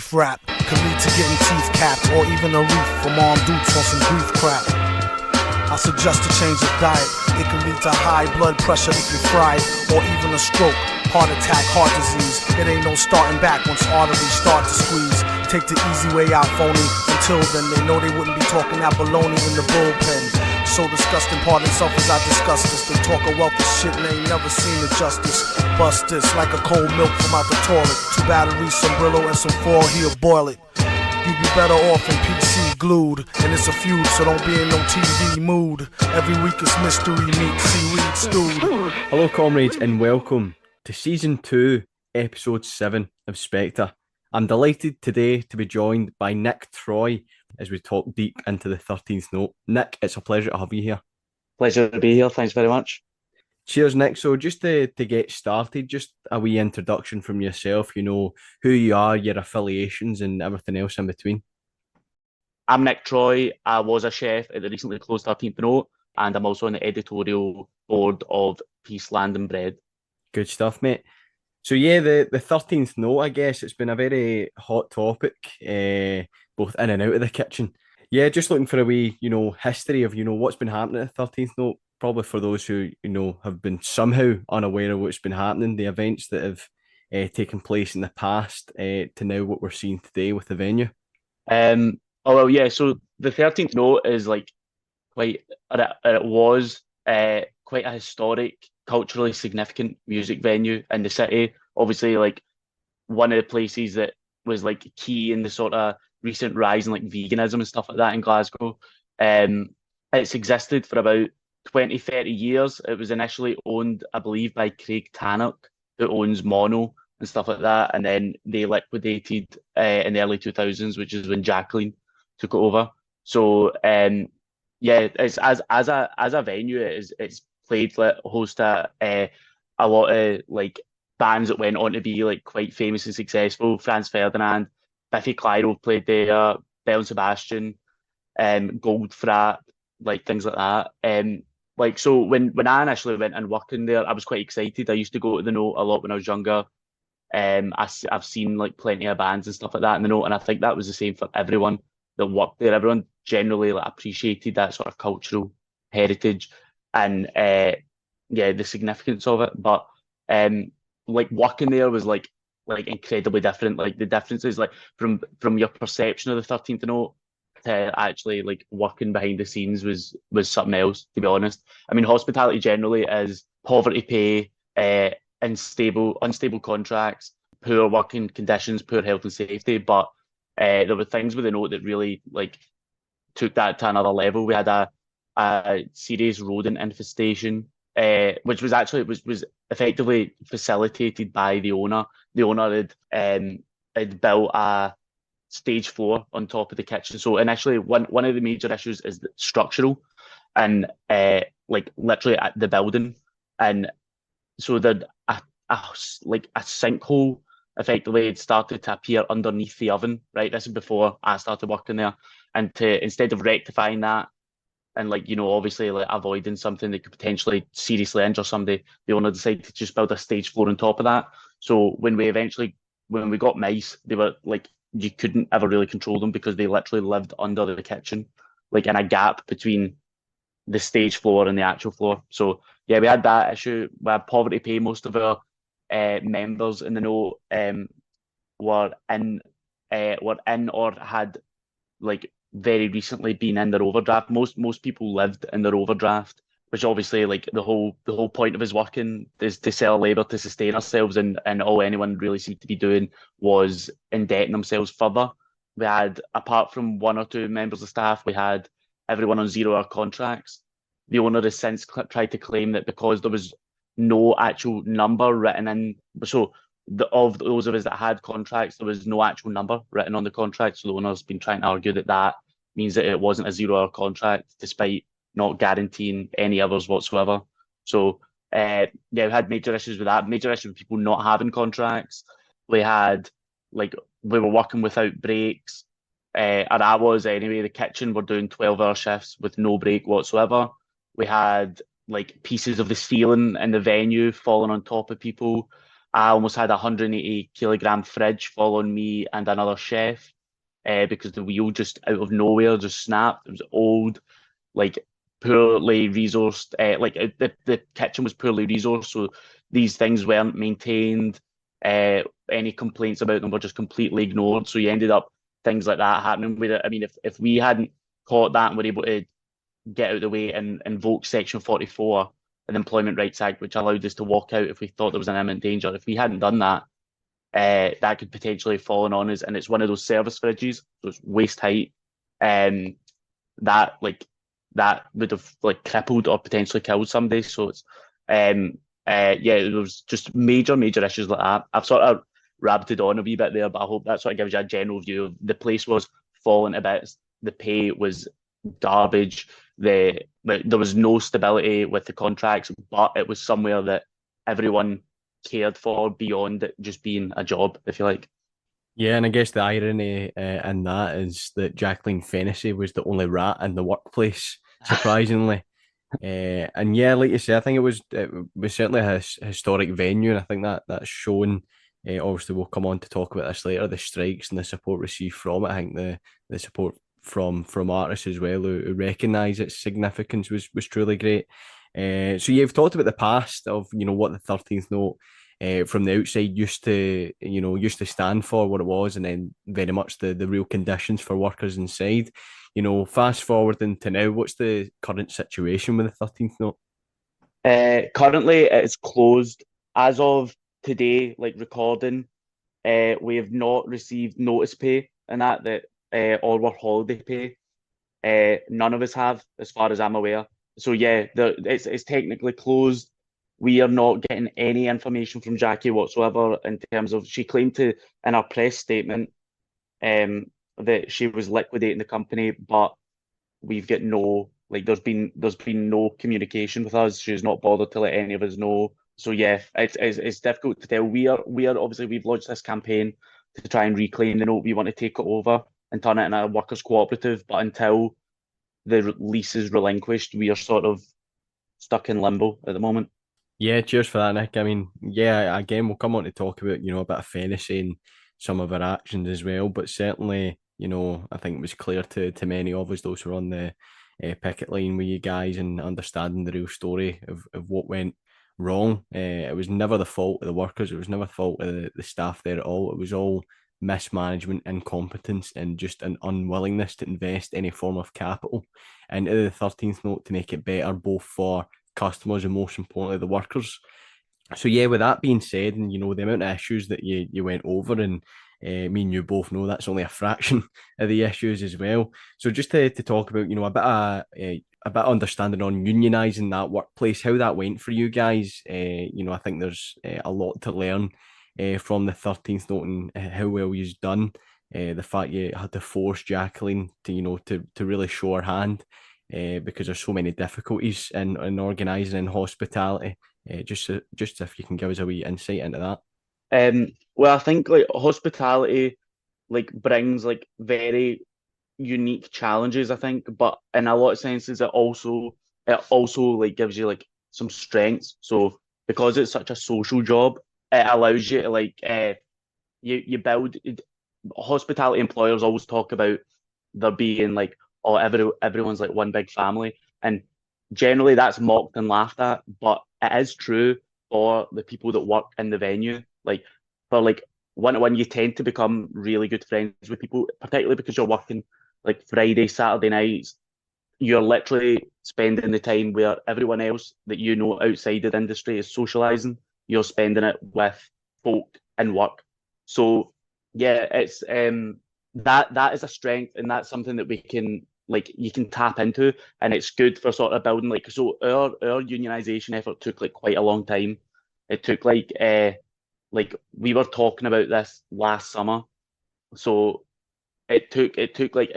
beef rap could lead to getting teeth capped, or even a reef from armed dudes on some grief crap. I suggest a change of diet. It can lead to high blood pressure if you fry it, or even a stroke, heart attack, heart disease. It ain't no starting back once arteries start to squeeze. Take the easy way out, phony. Until then, they know they wouldn't be talking that baloney in the bullpen. So disgusting, pardon self as I discuss this. They talk a wealth of shit and they ain't never seen the justice. Bust this like a cold milk from out the toilet. 2 batteries, some Brillo, and some foil, he'll boil it. You'd be better off in PC glued. And it's a feud, so don't be in no TV mood. Every week it's mystery meat, seaweed stewed. Hello comrades and welcome to Season 2, Episode 7 of SPECTRE. I'm delighted today to be joined by Nick Troy as we talk deep into the 13th note. Nick, it's a pleasure to have you here. Pleasure to be here, thanks very much. Cheers, Nick. So just to get started, just a wee introduction from yourself, you know, who you are, your affiliations and everything else in between. I'm Nick Troy. I was a chef at the recently closed 13th Note, and I'm also on the editorial board of Peace, Land and Bread. Good stuff, mate. So yeah, the 13th note, I guess, it's been a very hot topic, both in and out of the kitchen. Yeah, just looking for a wee, history of, what's been happening at the 13th note, probably for those who, have been somehow unaware of what's been happening, the events that have taken place in the past to now what we're seeing today with the venue. So the 13th note is it was quite a historic, culturally significant music venue in the city. Obviously, one of the places that was key in the sort of recent rise in veganism and stuff like that in Glasgow. It's existed for about 20, 30 years. It was initially owned, I believe, by Craig Tannock, who owns Mono and stuff like that, and then they liquidated in the early 2000s, which is when Jacqueline took it over. So it's as a venue, it's played host a lot of bands that went on to be quite famous and successful. Franz Ferdinand, Biffy Clyro played there, Belle and Sebastian, Goldfrapp, things like that. So when I initially went and worked in there, I was quite excited. I used to go to the Note a lot when I was younger. I've seen plenty of bands and stuff like that in the Note, and I think that was the same for everyone that worked there. Everyone generally appreciated that sort of cultural heritage and the significance of it. But working there was incredibly different. The differences from your perception of the 13th Note to actually working behind the scenes was something else, to be honest. I mean, hospitality generally is poverty pay, unstable contracts, poor working conditions, poor health and safety. But there were things with the Note that really took that to another level. We had a serious rodent infestation, which was effectively facilitated by the owner. The owner had built a stage floor on top of the kitchen. So initially, one of the major issues is structural, and literally at the building, and so that a sinkhole effectively had started to appear underneath the oven. Right, this is before I started working there, and instead of rectifying that and obviously avoiding something that could potentially seriously injure somebody, the owner decided to just build a stage floor on top of that. So when we got mice, they were you couldn't ever really control them because they literally lived under the kitchen, in a gap between the stage floor and the actual floor. So yeah, we had that issue. We had poverty pay. Most of our members in the Note were in or had very recently been in their overdraft. Most people lived in their overdraft, which obviously the whole point of us working is to sell labour to sustain ourselves, and all anyone really seemed to be doing was indebting themselves further. We had, apart from one or two members of staff, we had everyone on 0-hour contracts. The owner has since tried to claim that because there was no actual number written in, so of those of us that had contracts, there was no actual number written on the contract. So the owner's been trying to argue that means that it wasn't a 0-hour contract, despite not guaranteeing any others whatsoever. So we had major issues with that. Major issues with people not having contracts. We had we were working without breaks, or I was anyway. The kitchen were doing 12-hour shifts with no break whatsoever. We had pieces of the ceiling in the venue falling on top of people. I almost had a 180 kilogram fridge fall on me and another chef because the wheel just out of nowhere just snapped. It was old, like poorly resourced. The kitchen was poorly resourced, so these things weren't maintained. Any complaints about them were just completely ignored. So you ended up things like that happening with it. I mean, if we hadn't caught that and were able to get out of the way and invoke Section 44 of the Employment Rights Act, which allowed us to walk out if we thought there was an imminent danger, if we hadn't done that, that could potentially have fallen on us. And it's one of those service fridges, so it's waist height. Um, that like that would have like crippled or potentially killed somebody. So it's yeah, it was just major issues like that. I've sort of rabbited on a wee bit there, but I hope that sort of gives you a general view of the place was falling to bits. The pay was garbage. There was no stability with the contracts, but it was somewhere that everyone cared for beyond it just being a job, if you like. Yeah, and I guess the irony in that is that Jacqueline Fennessy was the only rat in the workplace, surprisingly. And yeah, like you say, I think it was certainly a historic venue, and I think that's shown. Obviously, we'll come on to talk about this later. The strikes and the support received from it. I think the support from artists as well who recognise its significance was truly great. So you've talked about the past of what the 13th Note from the outside used to stand for, what it was, and then very much the real conditions for workers inside. Fast forward into now, what's the current situation with the 13th Note? Currently, it's closed as of today, like recording. We have not received notice pay and that or our holiday pay. None of us have, as far as I'm aware. So yeah, it's technically closed. We are not getting any information from Jackie whatsoever in terms of she claimed to in our press statement that she was liquidating the company, but we've got no like there's been no communication with us. She's not bothered to let any of us know. So yeah, it's difficult to tell. We are obviously we've launched this campaign to try and reclaim the note. We want to take it over and turn it into a workers' cooperative, but until the lease is relinquished, we are sort of stuck in limbo at the moment. Yeah, cheers for that, Nick. I mean, yeah, again, we'll come on to talk about, a bit of fantasy and some of our actions as well. But certainly, I think it was clear to many of us, those who were on the picket line with you guys and understanding the real story of what went wrong. It was never the fault of the workers. It was never the fault of the staff there at all. It was all mismanagement, incompetence, and just an unwillingness to invest any form of capital into the 13th Note to make it better, both for customers and most importantly the workers. So yeah, with that being said, and the amount of issues that you went over, and me and you both know that's only a fraction of the issues as well. So just to talk about a bit of understanding on unionising that workplace, how that went for you guys. I think there's a lot to learn from the 13th Note and how well you've done. The fact you had to force Jacqueline to really show her hand because there's so many difficulties in organising in hospitality. Just if you can give us a wee insight into that. Well, I think like hospitality like brings like very unique challenges, I think, but in a lot of senses it also like gives you like some strengths. So because it's such a social job, it allows you to like you build hospitality employers always talk about there being like oh everyone's like one big family, and generally that's mocked and laughed at, but it is true for the people that work in the venue. Like for like one you tend to become really good friends with people, particularly because you're working like Friday, Saturday nights. You're literally spending the time where everyone else that you know outside of the industry is socializing. You're spending it with folk in work. So yeah, it's that is a strength, and that's something that we can like you can tap into, and it's good for sort of building like so our unionization effort took like quite a long time. It took like we were talking about this last summer, so it took like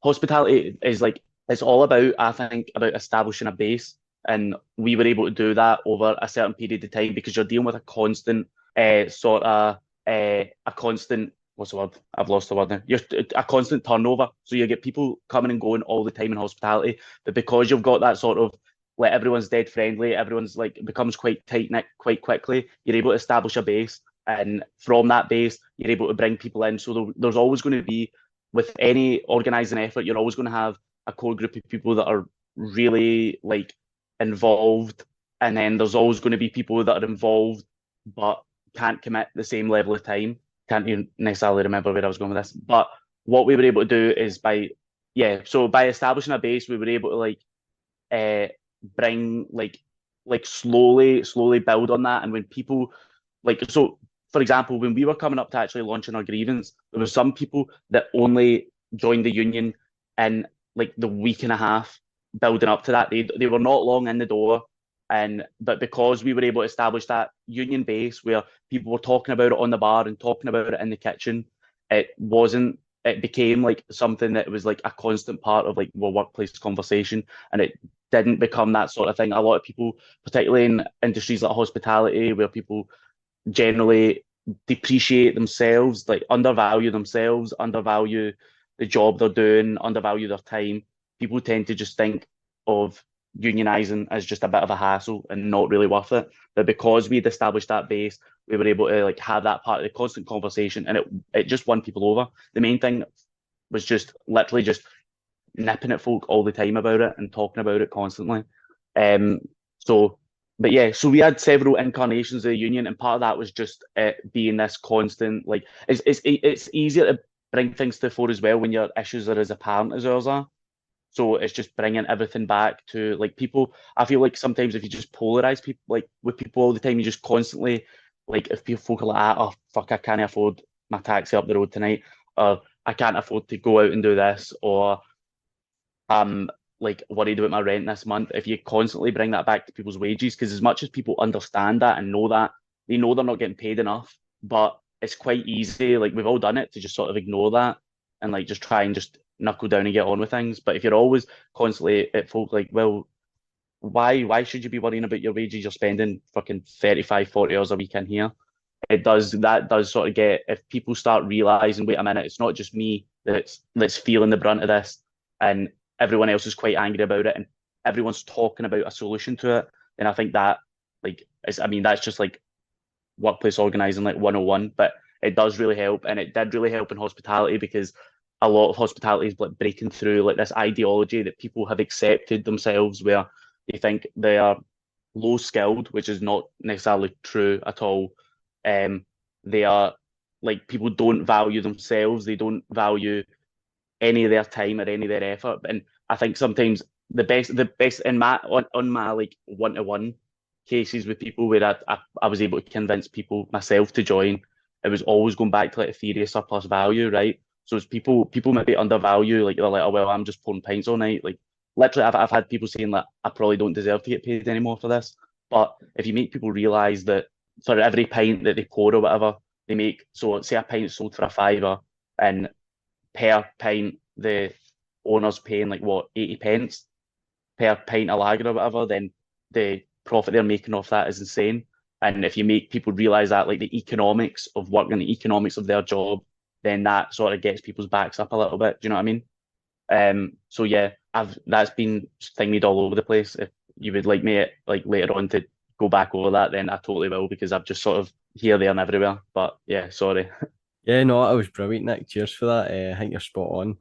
hospitality is like it's all about I think about establishing a base, and we were able to do that over a certain period of time because you're dealing with a constant a constant what's the word? I've lost the word now. You're a constant turnover, so you get people coming and going all the time in hospitality, but because you've got that sort of like everyone's dead friendly, everyone's like becomes quite tight knit quite quickly. You're able to establish a base, and from that base, you're able to bring people in. So there's always going to be, with any organizing effort, you're always going to have a core group of people that are really like involved, and then there's always going to be people that are involved but can't commit the same level of time. Can't even necessarily remember where I was going with this, but what we were able to do is so by establishing a base, we were able to uh bring slowly build on that. And when people for example, when we were coming up to actually launching our grievance, there were some people that only joined the union in like the week and a half building up to that. They were not long in the door, but because we were able to establish that union base where people were talking about it on the bar and talking about it in the kitchen, it became like something that was like a constant part of like our workplace conversation, and it didn't become that sort of thing. A lot of people, particularly in industries like hospitality, where people generally depreciate themselves, like undervalue themselves, undervalue the job they're doing, undervalue their time. People tend to just think of unionizing as just a bit of a hassle and not really worth it. But because we'd established that base, we were able to like have that part of the constant conversation, and it just won people over. The main thing was just literally just nipping at folk all the time about it and talking about it constantly. Um, so, but yeah, so we had several incarnations of the union, and part of that was just it being this constant, like, it's easier to bring things to the fore as well when your issues are as apparent as ours are. So it's just bringing everything back to like people. I feel like sometimes if you just polarize people, like with people all the time, you just constantly, like, if people folk are like, oh fuck, I can't afford my taxi up the road tonight, or I can't afford to go out and do this, or I'm like worried about my rent this month. If you constantly bring that back to people's wages, because as much as people understand that and know that, they know they're not getting paid enough, but it's quite easy, like we've all done it, to just sort of ignore that and like just try and just knuckle down and get on with things. But if you're always constantly at folk like, well, why should you be worrying about your wages? You're spending fucking 35, 40 hours a week in here. That does sort of get, if people start realizing, wait a minute, it's not just me that's feeling the brunt of this, and everyone else is quite angry about it, and everyone's talking about a solution to it, then I think that, like, I mean, that's just like workplace organizing like 101. But it does really help, and it did really help in hospitality, because a lot of hospitality is like breaking through like this ideology that people have accepted themselves, where they think they are low skilled, which is not necessarily true at all. They are, like, people don't value themselves, they don't value any of their time or any of their effort. And I think sometimes the best in my on my like one-to-one cases with people, where I was able to convince people myself to join, it was always going back to like a theory of surplus value, right? So it's people maybe undervalue, like they're like, oh well, I'm just pouring pints all night. Like, literally, I've had people saying that I probably don't deserve to get paid anymore for this. But if you make people realize that for every pint that they pour or whatever, they make, so say a pint sold for a fiver, and per pint the owner's paying like what, 80 pence per pint of lager or whatever, then the profit they're making off that is insane. And if you make people realize that, like, the economics of work and the economics of their job, then that sort of gets people's backs up a little bit. Do you know what I mean? So yeah, that's been thingied all over the place. If you would like me, like, later on to go back over that, then I totally will, because I've just sort of here, there, and everywhere. But yeah, sorry. Yeah, no, that was brilliant, Nick. Cheers for that. I think you're spot on.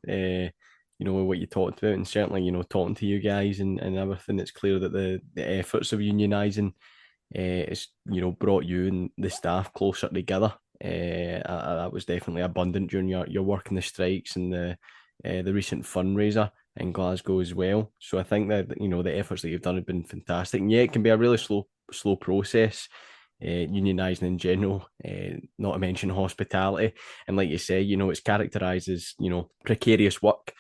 What you talked about, and certainly, talking to you guys and everything, it's clear that the efforts of unionising it's, brought you and the staff closer together. That was definitely abundant during your work in the strikes and the recent fundraiser in Glasgow as well. So I think that, the efforts that you've done have been fantastic. And yeah, it can be a really slow process, unionising in general, not to mention hospitality. And like you say, it's characterised as, precarious work.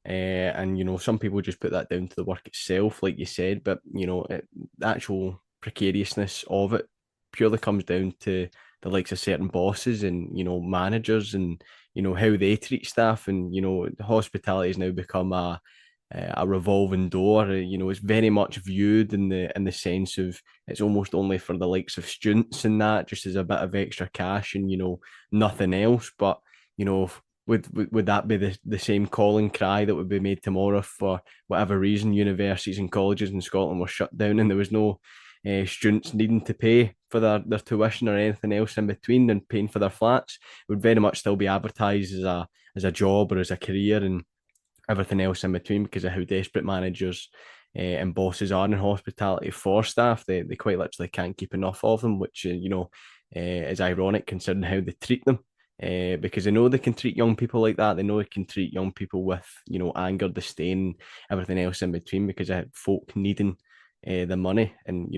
And some people just put that down to the work itself, like you said, but the actual precariousness of it purely comes down to the likes of certain bosses and managers, and how they treat staff. And hospitality has now become a revolving door. It's very much viewed in the sense of, it's almost only for the likes of students and that, just as a bit of extra cash and nothing else. But would that be the same calling cry that would be made tomorrow if, for whatever reason, universities and colleges in Scotland were shut down and there was no students needing to pay for their tuition or anything else in between and paying for their flats? It would very much still be advertised as a job or as a career and everything else in between because of how desperate managers and bosses are in hospitality for staff. They quite literally can't keep enough of them, which is ironic considering how they treat them. Because they know they can treat young people like that. They know they can treat young people with, anger, disdain, everything else in between because of folk needing the money. And,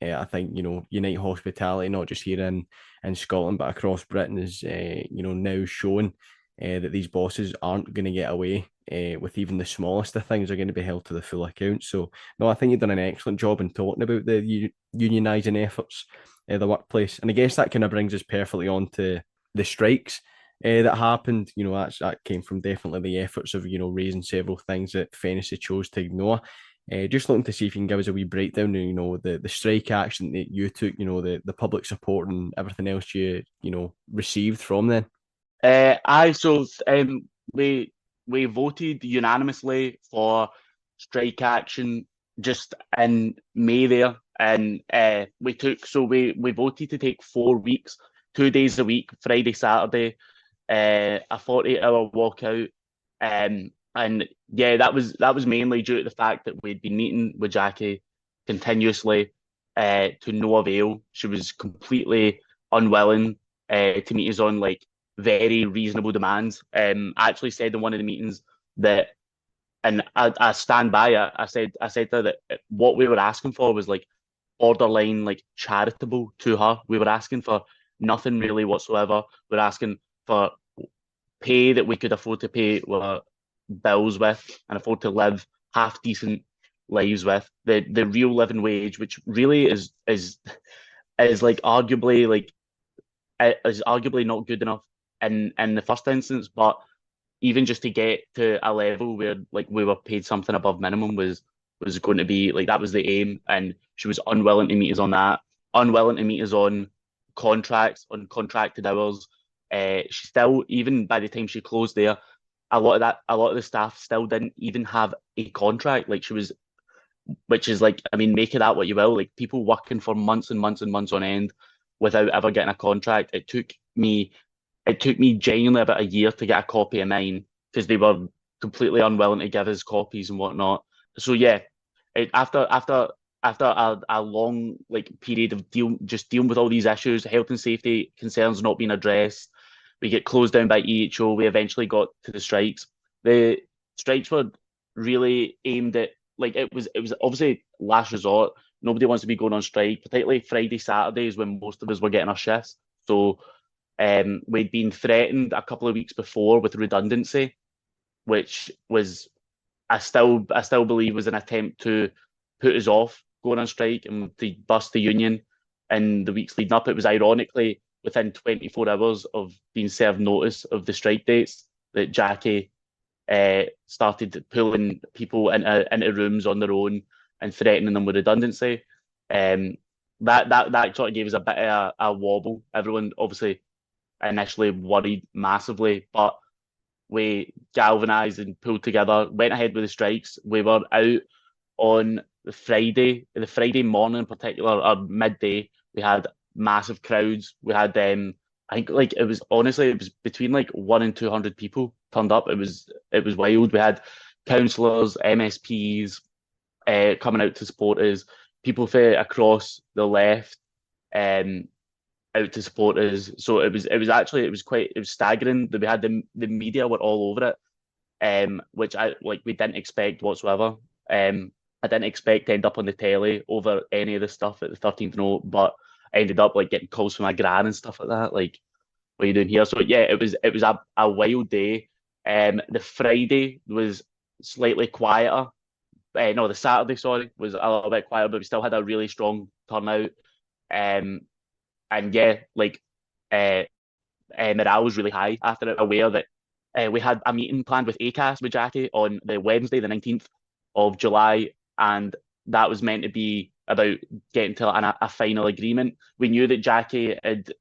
I think, Unite Hospitality, not just here in Scotland, but across Britain is, now showing that these bosses aren't going to get away with even the smallest of things. Are going to be held to the full account. So, no, I think you've done an excellent job in talking about the unionising efforts of the workplace. And I guess that kind of brings us perfectly on to the strikes that happened. That came from definitely the efforts of, raising several things that Fennessy chose to ignore. Just looking to see if you can give us a wee breakdown of, the strike action that you took, the public support and everything else you received from then. We voted unanimously for strike action just in May there, and we voted to take 4 weeks, 2 days a week, Friday, Saturday, a 48-hour walkout, and yeah, that was mainly due to the fact that we'd been meeting with Jackie continuously to no avail. She was completely unwilling to meet us on very reasonable demands. I actually said in one of the meetings that, and I stand by it. I said to her that what we were asking for was borderline charitable to her. We were asking for nothing really whatsoever. We're asking for pay that we could afford to pay our bills with and afford to live half decent lives with. The real living wage, which really is arguably not good enough in the first instance, but even just to get to a level where we were paid something above minimum was going to be that was the aim, and she was unwilling to meet us on that, unwilling to meet us on contracts, on contracted hours. She still, even by the time she closed there, a lot of the staff still didn't even have a contract. She was, which is make of that what you will. People working for months and months and months on end without ever getting a contract. It took me genuinely about a year to get a copy of mine because they were completely unwilling to give us copies and whatnot. So yeah, after a long period of dealing with all these issues, health and safety concerns not being addressed, we get closed down by EHO. We eventually got to the strikes. The strikes were really aimed at it was obviously last resort. Nobody wants to be going on strike, particularly Friday, Saturdays when most of us were getting our shifts. So we'd been threatened a couple of weeks before with redundancy, which was I still believe was an attempt to put us off going on strike and to bust the union in the weeks leading up. It was ironically within 24 hours of being served notice of the strike dates that Jackie started pulling people into rooms on their own and threatening them with redundancy. That sort of gave us a bit of a wobble. Everyone obviously initially worried massively, but we galvanised and pulled together, went ahead with the strikes. We were out on the Friday morning in particular, or midday. We had massive crowds. We had I think it was between 100 and 200 people turned up. It was wild. We had councillors, MSPs coming out to support us. People from across the left out to support us. So it was staggering that we had the media were all over it, which we didn't expect whatsoever. I didn't expect to end up on the telly over any of the stuff at the 13th note, but I ended up getting calls from my gran and stuff like that. What are you doing here? So yeah, it was a wild day. The Friday was slightly quieter. No, the Saturday, sorry, was a little bit quieter, but we still had a really strong turnout. And yeah, morale was really high after it. Aware that we had a meeting planned with ACAS with Jackie on the Wednesday, the 19th of July, and that was meant to be about getting to a final agreement. We knew that Jackie had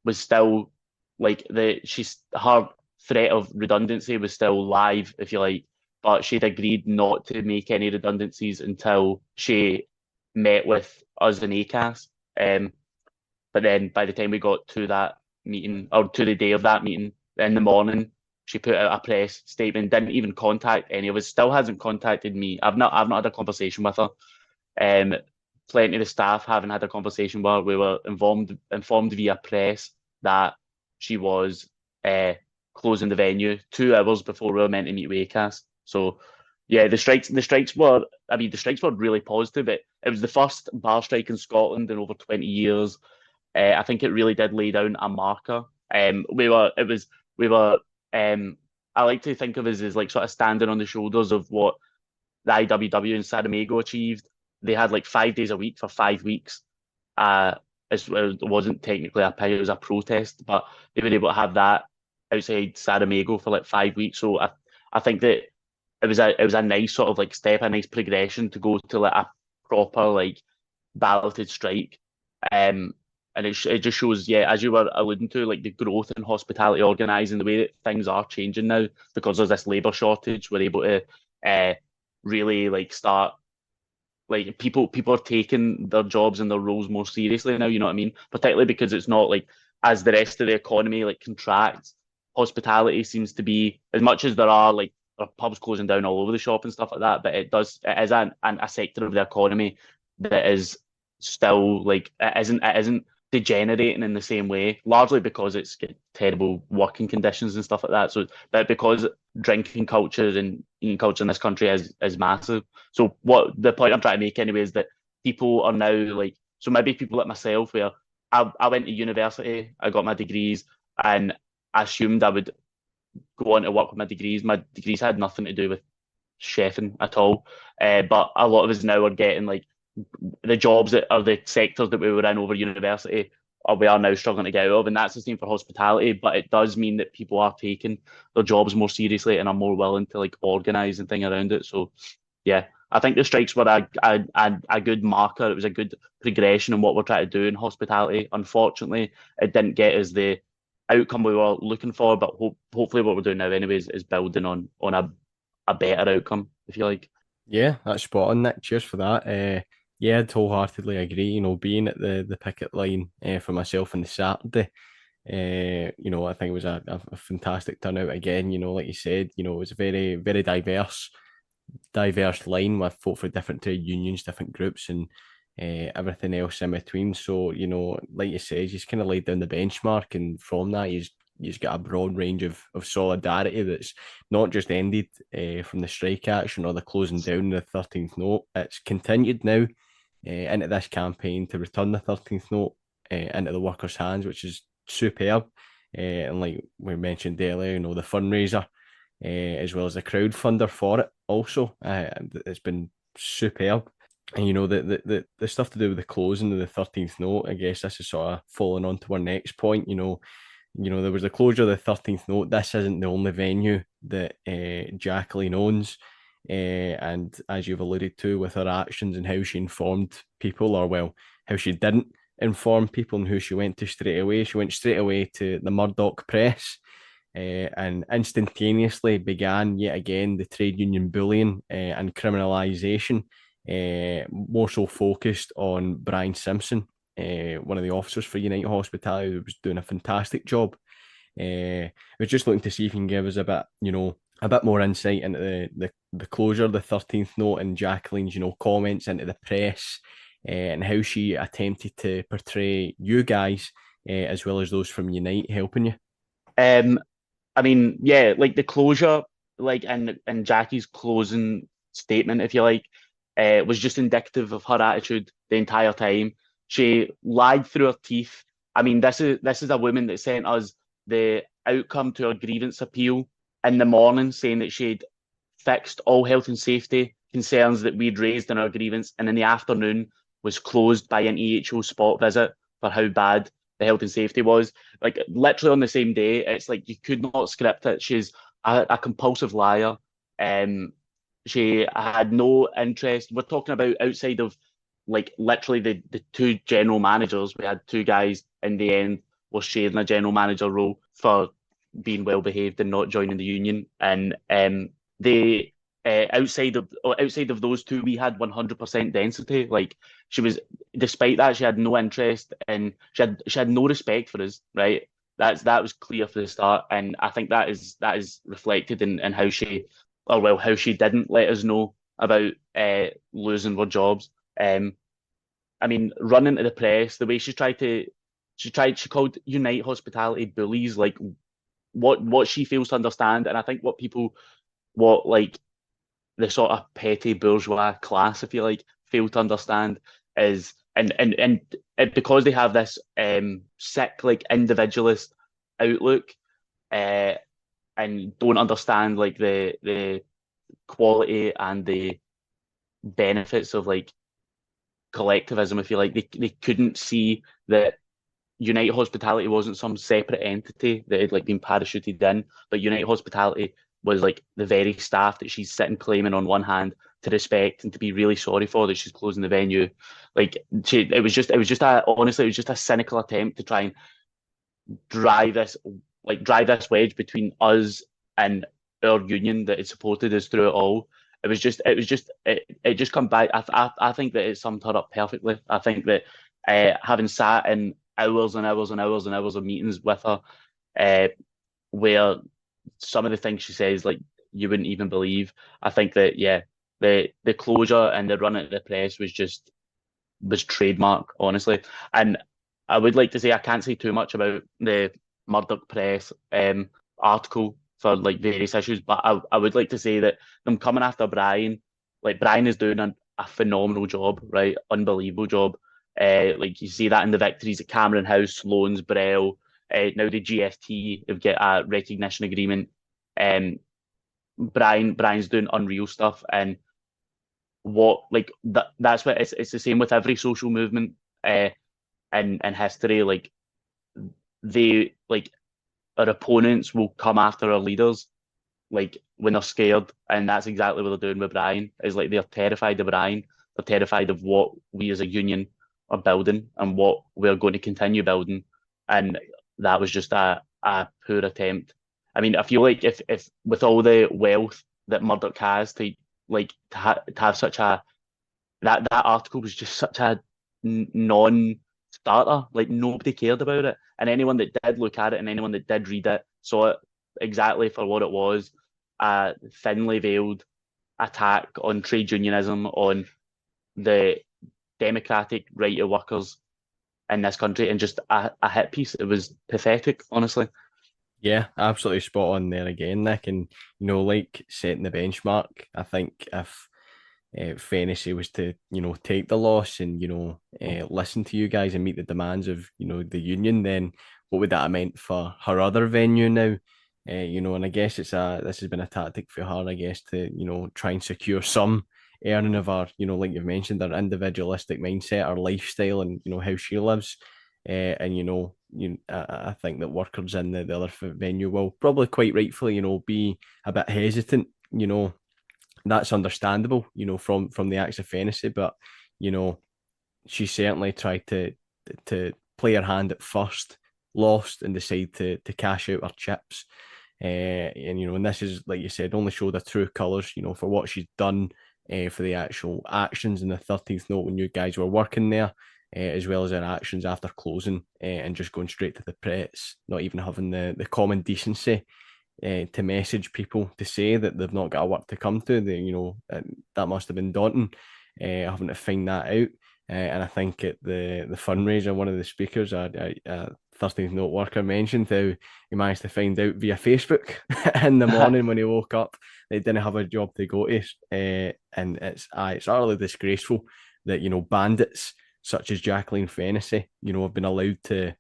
was still her threat of redundancy was still live, if you like, but she'd agreed not to make any redundancies until she met with us in ACAS. But then by the time we got to that meeting, or to the day of that meeting, in the morning, she put out a press statement, didn't even contact any of us, still hasn't contacted me. I've not had a conversation with her. Plenty of the staff haven't had a conversation with her. We were informed via press that she was closing the venue 2 hours before we were meant to meet with ACAS. So yeah, the strikes were really positive. It was the first bar strike in Scotland in over 20 years. I think it really did lay down a marker. We were I like to think of us as like sort of standing on the shoulders of what the IWW and Saramago achieved. They had like 5 days a week for 5 weeks. It wasn't technically a pay, it was a protest, but they were able to have that outside Saramago for like 5 weeks. So I think that it was a nice sort of like step, a nice progression to go to like a proper like balloted strike. And it just shows, yeah, as you were alluding to, like the growth in hospitality organising, the way that things are changing now because there's this labour shortage. We're able to really like start, like people are taking their jobs and their roles more seriously now. You know what I mean? Particularly because it's not like as the rest of the economy like contracts, hospitality seems to be, as much as there are like pubs closing down all over the shop and stuff like that, but it is a sector of the economy that is still like it isn't degenerating in the same way, largely because it's got terrible working conditions and stuff like that. So, but because drinking culture and eating culture in this country is massive. So, what the point I'm trying to make anyway is that people are now like, so maybe people like myself, where I went to university, I got my degrees, and I assumed I would go on to work with my degrees. My degrees had nothing to do with chefing at all, but a lot of us now are getting like the jobs that are the sectors that we were in over university, or we are now struggling to get out of, and that's the same for hospitality. But it does mean that people are taking their jobs more seriously and are more willing to like organise and thing around it. So yeah, I think the strikes were a good marker. It was a good progression in what we're trying to do in hospitality. Unfortunately, it didn't get us the outcome we were looking for, but hopefully what we're doing now anyways is building on a better outcome, if you like. Yeah, that's spot on, Nick. Cheers for that. Yeah, I'd wholeheartedly agree. You know, being at the picket line for myself on the Saturday, you know, I think it was a fantastic turnout again. You know, like you said, you know, it was a very, very diverse line with folk for different trade unions, different groups, and everything else in between. So, you know, like you said, he's kind of laid down the benchmark, and from that, he's got a broad range of solidarity that's not just ended from the strike action or the closing down the 13th note. It's continued now into this campaign to return the 13th note into the workers' hands, which is superb. And like we mentioned earlier, you know, the fundraiser as well as the crowdfunder for it also, it's been superb. And you know, the stuff to do with the closing of the 13th note, I guess this is sort of falling on to our next point. You know, there was the closure of the 13th note. This isn't the only venue that Jacqueline owns. And as you've alluded to with her actions and how she informed people, or well, how she didn't inform people and who she went to straight away. She went straight away to the Murdoch press and instantaneously began yet again the trade union bullying and criminalisation, more so focused on Brian Simpson, one of the officers for United Hospitality, who was doing a fantastic job. I was just looking to see if you can give us a bit more insight into the closure of the 13th note and Jacqueline's, comments into the press and how she attempted to portray you guys as well as those from Unite helping you. I mean, yeah, like the closure, like and Jackie's closing statement, if you like, was just indicative of her attitude the entire time. She lied through her teeth. I mean, this is a woman that sent us the outcome to her grievance appeal in the morning, saying that she'd fixed all health and safety concerns that we'd raised in our grievance, and in the afternoon was closed by an EHO spot visit for how bad the health and safety was. Like literally on the same day, it's like you could not script it. She's a compulsive liar. She had no interest. We're talking about outside of like literally the two general managers. We had two guys in the end were sharing a general manager role for being well behaved and not joining the union. And they outside of those two, we had 100% density. Like she was, despite that, she had no interest and she had no respect for us. Right, that was clear from the start, and I think that is reflected in how she, or well, how she didn't let us know about losing our jobs. I mean, running to the press, the way she called Unite Hospitality bullies, like what she fails to understand, and I think what like the sort of petty bourgeois class, if you like, fail to understand is, because they have this sick, like, individualist outlook, uh, and don't understand like the quality and the benefits of like collectivism, if you like. They couldn't see that United Hospitality wasn't some separate entity that had like been parachuted in, but United Hospitality was like the very staff that she's sitting claiming on one hand to respect and to be really sorry for, that she's closing the venue. Like it was just honestly, it was just a cynical attempt to try and drive this wedge between us and our union that had supported us through it all. It just come back. I think that it summed her up perfectly. I think that having sat in hours and hours and hours and hours of meetings with her, where some of the things she says, like, you wouldn't even believe. I think that, yeah, the closure and the run at the press was trademark, honestly. And I would like to say, I can't say too much about the Murdoch Press article for like various issues, but I would like to say that them coming after Brian, like, Brian is doing a phenomenal job, right? Unbelievable job. Like, you see that in the victories at Cameron House, Sloane's, Brell, now the GST have get a recognition agreement. Brian's doing unreal stuff, and that's what it's the same with every social movement in history. Like, they, like, our opponents will come after our leaders, like, when they're scared, and that's exactly what they're doing with Brian. Is like, they're terrified of Brian. They're terrified of what we as a union are building and what we're going to continue building. And that was just a poor attempt. I mean, I feel like if with all the wealth that Murdoch has, to have such a that article was just such a non-starter. Like, nobody cared about it, and anyone that did look at it and anyone that did read it saw it exactly for what it was: a thinly veiled attack on trade unionism, on the democratic right of workers in this country, and just a hit piece. It was pathetic, honestly. Yeah, absolutely spot on there again, Nick. And, like setting the benchmark, I think if Fantasy was to, take the loss and, listen to you guys and meet the demands of, the union, then what would that have meant for her other venue now? And I guess this has been a tactic for her, I guess, to, try and secure some earning of her, like you've mentioned, her individualistic mindset, her lifestyle, and, how she lives. And, I think that workers in the other venue will probably quite rightfully, be a bit hesitant. That's understandable, from the acts of Fantasy, but, she certainly tried to play her hand at first, lost, and decide to cash out her chips. And this is, like you said, only showed her true colours, for what she's done, for the actual actions in the 13th note when you guys were working there, as well as her actions after closing, and just going straight to the press, not even having the common decency to message people to say that they've not got a work to come to. That must have been daunting, having to find that out. And I think at the fundraiser, one of the speakers, a 13th note worker, mentioned how he managed to find out via Facebook in the morning when he woke up they didn't have a job to go to. And it's utterly disgraceful that, bandits such as Jacqueline Fennessy, have been allowed to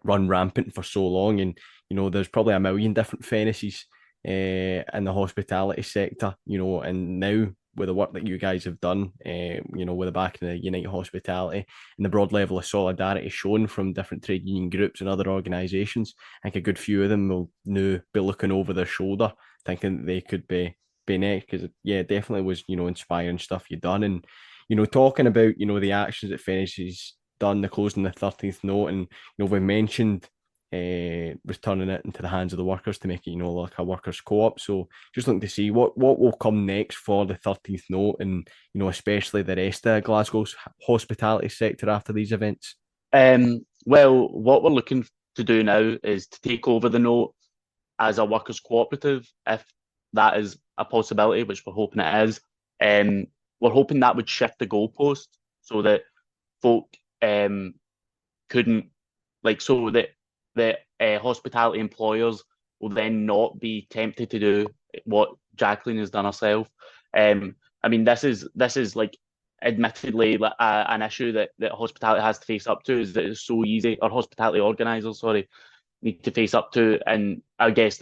run rampant for so long. And, there's probably a million different Fennesys in the hospitality sector, and now with the work that you guys have done, with the backing of the United Hospitality and the broad level of solidarity shown from different trade union groups and other organisations, I think a good few of them will now be looking over their shoulder, thinking that they could be next. Because, yeah, it definitely was, inspiring stuff you've done. And, talking about, the actions that Fennessy's done, the closing the 13th note, and, we mentioned returning it into the hands of the workers to make it, like a workers' co-op. So just looking to see what will come next for the 13th note, and especially the rest of Glasgow's hospitality sector after these events. Well, what we're looking to do now is to take over the note as a workers' cooperative, if that is a possibility, which we're hoping it is. We're hoping that would shift the goalpost so that folk couldn't, so that the hospitality employers will then not be tempted to do what Jacqueline has done herself. I mean, this is like admittedly an issue that hospitality has to face up to, is that it's so easy, or hospitality organisers, sorry, need to face up to. And I guess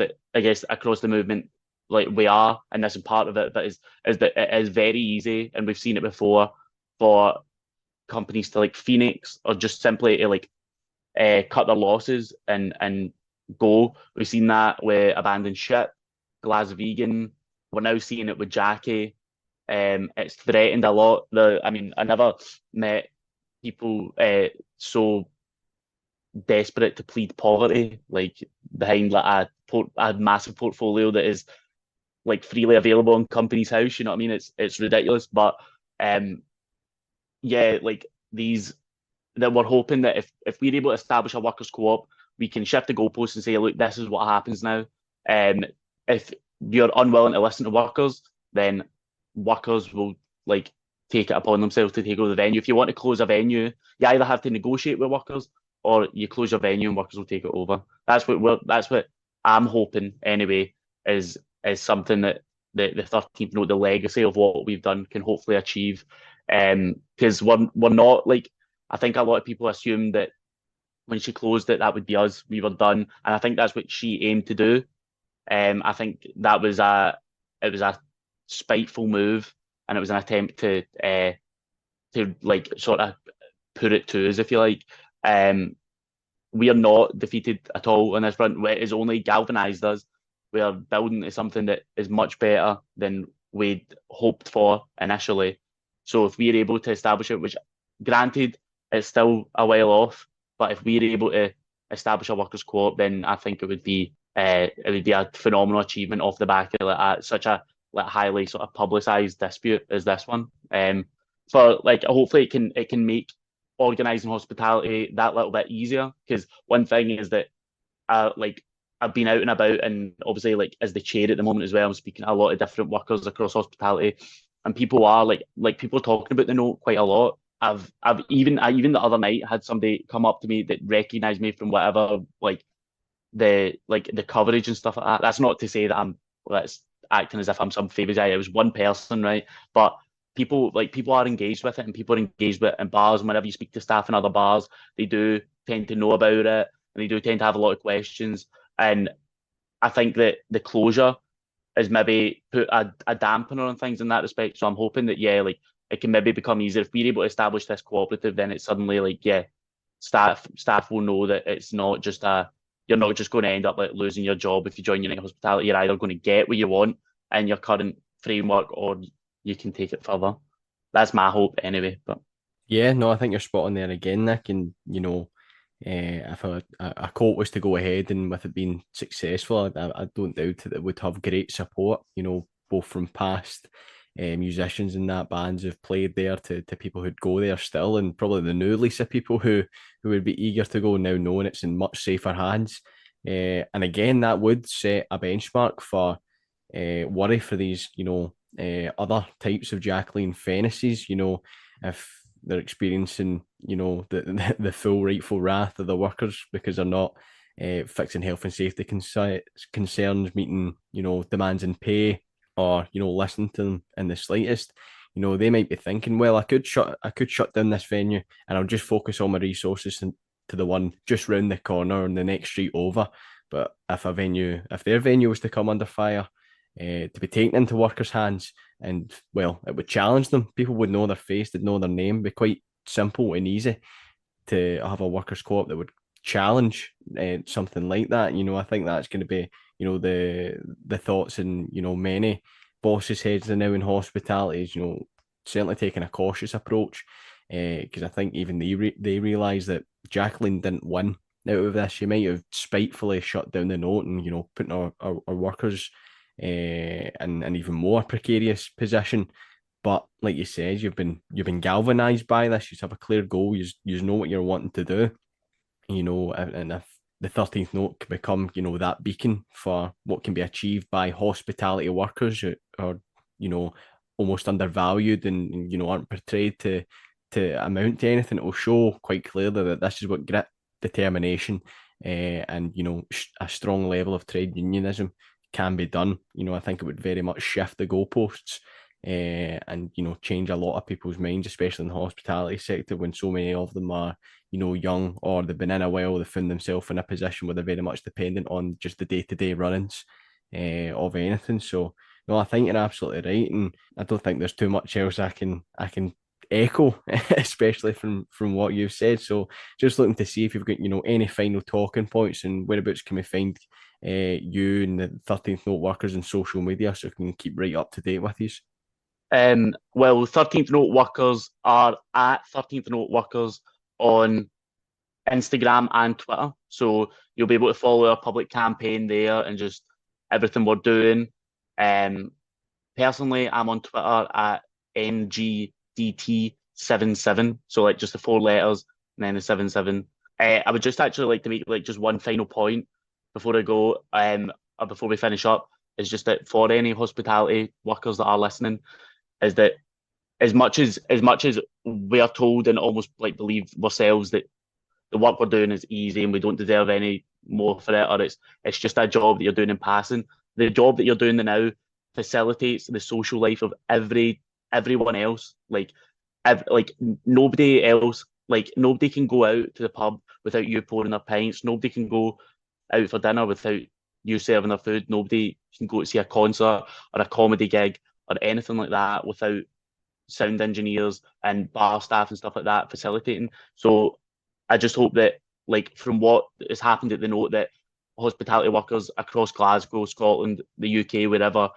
across the movement, like we are, and this is part of it, but is that it is very easy, and we've seen it before, for companies to like Phoenix, or just simply to like cut their losses and go. We've seen that with Abandoned Ship, Glasvegan. We're now seeing it with Jackie. It's threatened a lot. I never met people so desperate to plead poverty, like behind like a massive portfolio that is like freely available in Companies House. You know what I mean? It's ridiculous. But yeah, like these, that we're hoping that if we're able to establish a workers' co-op, we can shift the goalposts and say, look, this is what happens now. If you're unwilling to listen to workers, then workers will like take it upon themselves to take over the venue. If you want to close a venue, you either have to negotiate with workers, or you close your venue and workers will take it over. That's what I'm hoping anyway, is something that the 13th note, the legacy of what we've done, can hopefully achieve. Because we're not like, I think a lot of people assumed that when she closed it, that would be us, we were done, and I think that's what she aimed to do. I think that was a spiteful move, and it was an attempt to like sort of put it to us, if you like. We are not defeated at all on this front. It has only galvanised us. We are building to something that is much better than we'd hoped for initially. So if we're able to establish it, which granted it's still a while off, but if we're able to establish a workers' co-op, then I think it would be a phenomenal achievement off the back of such a highly sort of publicised dispute as this one. For like, hopefully it can make organising hospitality that little bit easier, because one thing is that like I've been out and about, and obviously like as the chair at the moment as well, I'm speaking to a lot of different workers across hospitality, and people are like people are talking about the note quite a lot. I've even the other night had somebody come up to me that recognised me from whatever, like the coverage and stuff like that. That's not to say that I'm acting as if I'm some famous guy. It was one person, right? But people are engaged with it, and people are engaged with it in bars. And whenever you speak to staff in other bars, they do tend to know about it, and they do tend to have a lot of questions. And I think that the closure has maybe put a dampener on things in that respect. So I'm hoping that, yeah, like it can maybe become easier if we're able to establish this cooperative. Then it's suddenly like, yeah, staff will know that it's not just you're not just going to end up like losing your job if you join United Hospitality. You're either going to get what you want in your current framework, or you can take it further. That's my hope anyway. But yeah, no, I think you're spot on there again, Nick. And if a quote was to go ahead, and with it being successful, I don't doubt that it would have great support, both from past musicians and that bands who've played there to people who'd go there still, and probably the new release of people who would be eager to go, now knowing it's in much safer hands. And again, that would set a benchmark for worry for these, other types of Jacqueline fantasies, if they're experiencing, the full rightful wrath of the workers because they're not fixing health and safety concerns, meeting, demands in pay, or, listening to them in the slightest. They might be thinking, well, I could shut down this venue, and I'll just focus all my resources to the one just round the corner and the next street over. But if their venue was to come under fire, to be taken into workers' hands, and well, it would challenge them. People would know their face, they'd know their name. It'd be quite simple and easy to have a workers' co-op that would challenge something like that. I think that's going to be, the thoughts in, many bosses' heads are now in hospitality is, certainly taking a cautious approach, because I think even they realise that Jacqueline didn't win out of this. You might have spitefully shut down the note and, putting our workers in an even more precarious position. But like you said, you've been galvanized by this. You have a clear goal. You know what you're wanting to do. And if the 13th note can become, that beacon for what can be achieved by hospitality workers who are, almost undervalued and aren't portrayed to amount to anything, it will show quite clearly that this is what grit, determination, and a strong level of trade unionism can be done. I think it would very much shift the goalposts, and change a lot of people's minds, especially in the hospitality sector, when so many of them are young, or they've been in a while, they found themselves in a position where they're very much dependent on just the day-to-day runnings of anything. So no, I think you're absolutely right, and I don't think there's too much else I can echo, especially from what you've said. So just looking to see if you've got any final talking points, and whereabouts can we find you and the 13th Note workers on social media, so we can keep right up to date with you. Well, 13th Note workers are at 13th Note workers on Instagram and Twitter. So you'll be able to follow our public campaign there and just everything we're doing. Personally, I'm on Twitter at NGDT77. So like just the 4 letters and then the 77. I would just actually like to make like just one final point before I go, or before we finish up, is just that for any hospitality workers that are listening, is that as much as we are told and almost like believe ourselves that the work we're doing is easy and we don't deserve any more for it, or it's just a job that you're doing in passing, the job that you're doing now facilitates the social life of everyone else. Like nobody else, like nobody can go out to the pub without you pouring their pints. Nobody can go out for dinner without you serving their food. Nobody can go to see a concert or a comedy gig or anything like that without sound engineers and bar staff and stuff like that facilitating. So I just hope that, like, from what has happened at the Note, that hospitality workers across Glasgow, Scotland, the UK, wherever,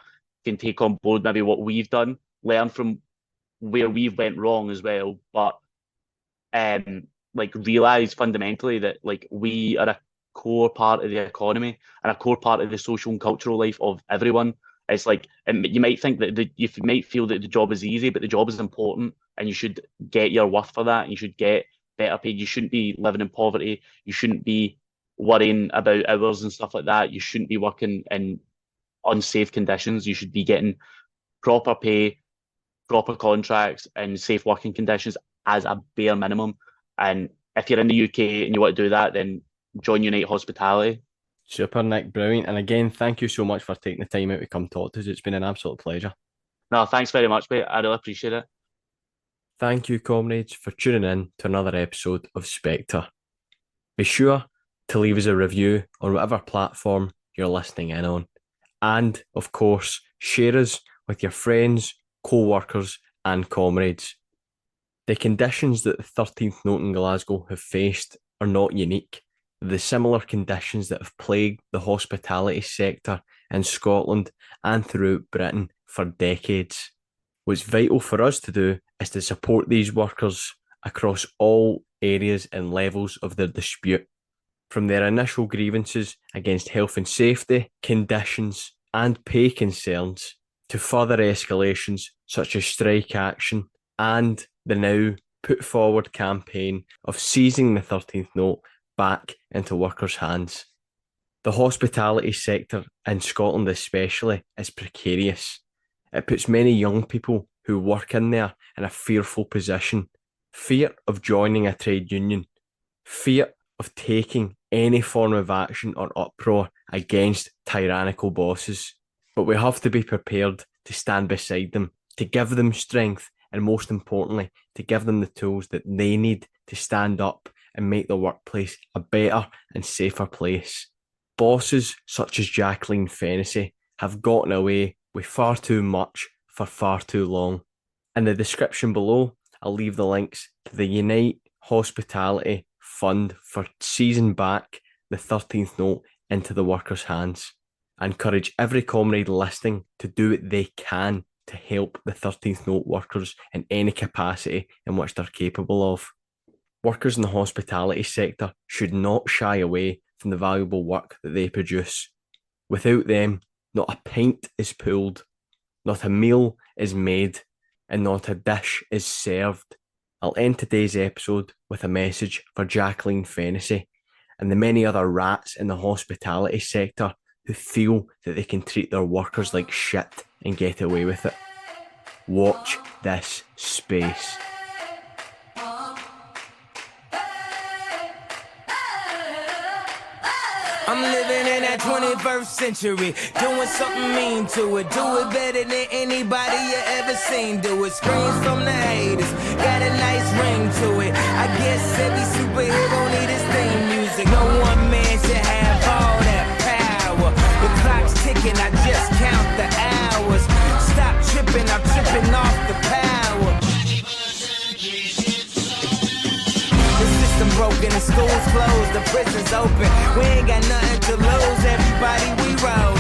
can take on board maybe what we've done, learn from where we've went wrong as well, but like realise fundamentally that like we are a core part of the economy and a core part of the social and cultural life of everyone. It's like, you might think that you might feel that the job is easy, but the job is important, and you should get your worth for that. And you should get better paid. You shouldn't be living in poverty. You shouldn't be worrying about hours and stuff like that. You shouldn't be working in unsafe conditions. You should be getting proper pay, proper contracts, and safe working conditions as a bare minimum. And if you're in the UK and you want to do that, then join Unite Hospitality. Super, Nick, brilliant. And again, thank you so much for taking the time out to come talk to us. It's been an absolute pleasure. No, thanks very much, mate. I really appreciate it. Thank you, comrades, for tuning in to another episode of Spectre. Be sure to leave us a review on whatever platform you're listening in on. And, of course, share us with your friends, co-workers and comrades. The conditions that the 13th Note in Glasgow have faced are not unique. The similar conditions that have plagued the hospitality sector in Scotland and throughout Britain for decades. What's vital for us to do is to support these workers across all areas and levels of their dispute, from their initial grievances against health and safety, conditions and pay concerns, to further escalations such as strike action and the now put forward campaign of seizing the 13th Note back into workers' hands. The hospitality sector in Scotland especially is precarious. It puts many young people who work in there in a fearful position. Fear of joining a trade union. Fear of taking any form of action or uproar against tyrannical bosses. But we have to be prepared to stand beside them, to give them strength, and most importantly, to give them the tools that they need to stand up and make the workplace a better and safer place. Bosses such as Jacqueline Fennessy have gotten away with far too much for far too long. In the description below, I'll leave the links to the Unite Hospitality Fund for seizing back the 13th Note into the workers' hands. I encourage every comrade listening to do what they can to help the 13th Note workers in any capacity in which they're capable of. Workers in the hospitality sector should not shy away from the valuable work that they produce. Without them, not a pint is pulled, not a meal is made, and not a dish is served. I'll end today's episode with a message for Jacqueline Fennessy and the many other rats in the hospitality sector who feel that they can treat their workers like shit and get away with it. Watch this space. I'm living in that 21st century, doing something mean to it. Do it better than anybody you ever seen do it. Screams from the haters, got a nice ring to it. I guess every superhero need his theme music. No one man should have all that power. The clock's ticking, I just count the hours. Stop tripping, I'm tripping off the power. Broken, the school's closed, the prison's open. We ain't got nothing to lose, everybody we roll.